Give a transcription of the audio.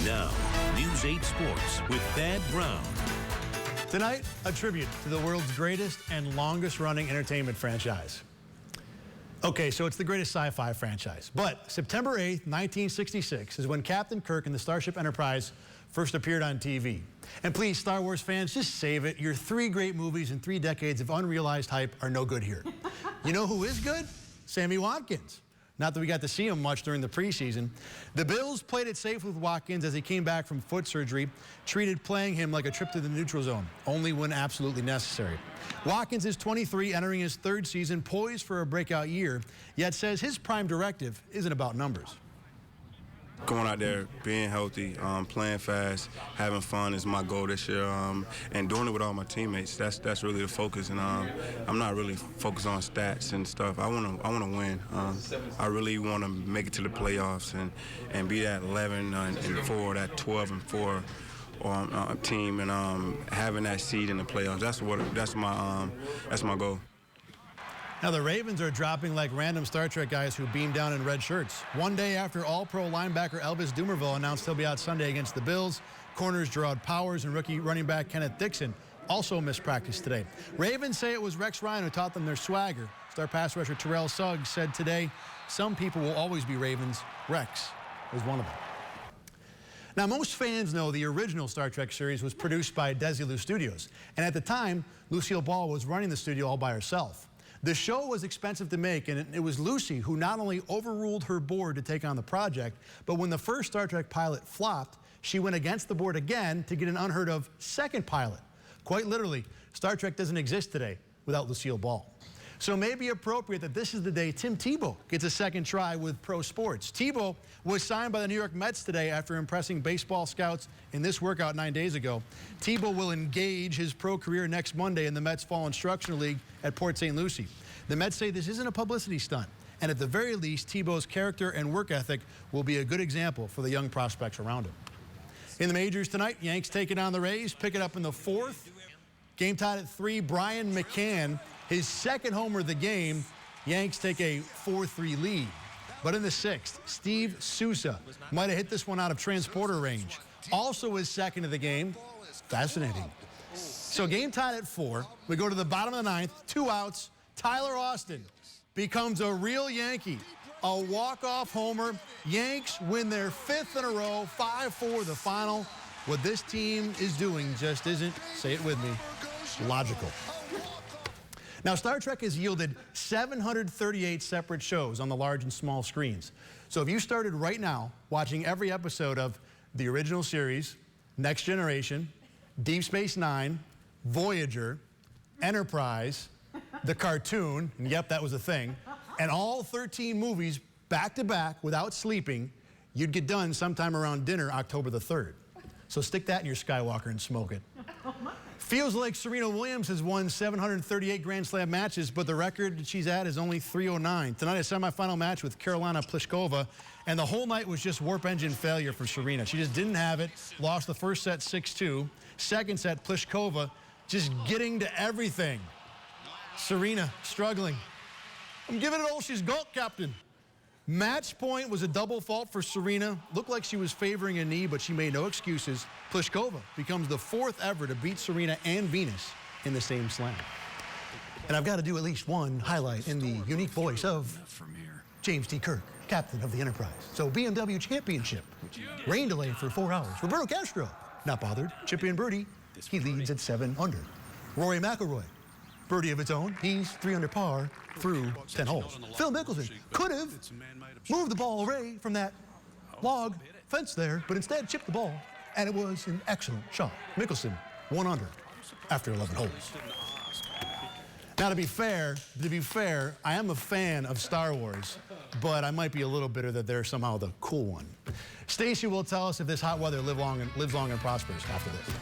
Now, News 8 Sports with Thad Brown. Tonight, a tribute to the world's greatest and longest-running entertainment franchise. Okay, so it's the greatest sci-fi franchise. But September 8th, 1966 is when Captain Kirk and the Starship Enterprise first appeared on TV. And please, Star Wars fans, just save it. Your 3 great movies and 3 decades of unrealized hype are no good here. You know who is good? Sammy Watkins. Not that we got to see him much during the preseason. The Bills played it safe with Watkins as he came back from foot surgery, treated playing him like a trip to the neutral zone, only when absolutely necessary. Watkins is 23, entering his 3rd season, poised for a breakout year, yet says his prime directive isn't about numbers. Going out there, being healthy, playing fast, having fun is my goal this year, and doing it with all my teammates. That's really the focus, and I'm not really focused on stats and stuff. I want to win. I really want to make it to the playoffs and be that 11-4, that 12-4 team, and having that seed in the playoffs. That's my goal. Now, the Ravens are dropping like random Star Trek guys who beam down in red shirts. One day after All-Pro linebacker Elvis Dumervil announced he'll be out Sunday against the Bills, corners Gerard Powers and rookie running back Kenneth Dixon also missed practice today. Ravens say it was Rex Ryan who taught them their swagger. Star pass rusher Terrell Suggs said today, "Some people will always be Ravens. Rex is one of them." Now, most fans know the original Star Trek series was produced by Desilu Studios, and at the time, Lucille Ball was running the studio all by herself. The show was expensive to make, and it was Lucy who not only overruled her board to take on the project, but when the first Star Trek pilot flopped, she went against the board again to get an unheard of 2nd pilot. Quite literally, Star Trek doesn't exist today without Lucille Ball. So it may be appropriate that this is the day Tim Tebow gets a 2nd try with pro sports. Tebow was signed by the New York Mets today after impressing baseball scouts in this workout 9 days ago. Tebow will engage his pro career next Monday in the Mets Fall Instructional League at Port St. Lucie. The Mets say this isn't a publicity stunt, and at the very least, Tebow's character and work ethic will be a good example for the young prospects around him. In the majors tonight, Yanks taking on the Rays, pick it up in the 4th. Game tied at 3, Brian McCann, his 2nd homer of the game. Yanks take a 4-3 lead. But in the 6th, Steve Souza might have hit this one out of transporter range. Also his 2nd of the game. Fascinating. So game tied at 4. We go to the bottom of the 9th, 2 outs. Tyler Austin becomes a real Yankee. A walk-off homer. Yanks win their 5th in a row, 5-4 the final. What this team is doing just isn't, say it with me, logical. Now, Star Trek has yielded 738 separate shows on the large and small screens. So if you started right now watching every episode of the original series, Next Generation, Deep Space Nine, Voyager, Enterprise, the cartoon, and yep, that was a thing, and all 13 movies back-to-back without sleeping, you'd get done sometime around dinner October the 3rd. So stick that in your Skywalker and smoke it. Feels like Serena Williams has won 738 Grand Slam matches, but the record that she's at is only 309. Tonight, a semifinal match with Karolina Pliskova, and the whole night was just warp engine failure for Serena. She just didn't have it, lost the first set 6-2. Second set, Pliskova just getting to everything. Serena struggling. I'm giving it all she's got, Captain. Match point was a double fault for Serena. Looked like she was favoring a knee, but she made no excuses. Pliskova becomes the 4th ever to beat Serena and Venus in the same slam. And I've got to do at least one highlight in the unique voice of James T. Kirk, captain of the Enterprise. So BMW championship. Rain delay for 4 hours. Roberto Castro, not bothered. Chippy and birdie, he leads at 7 under. Rory McIlroy, birdie of its own. He's 3 under par through 10 holes. Phil Mickelson could have moved the ball away from that log fence there, but instead chipped the ball, and it was an excellent shot. Mickelson 1 under after 11 holes. Now, to be fair, I am a fan of Star Wars, but I might be a little bitter that they're somehow the cool one. Stacy will tell us if this hot weather lives long and prospers after this.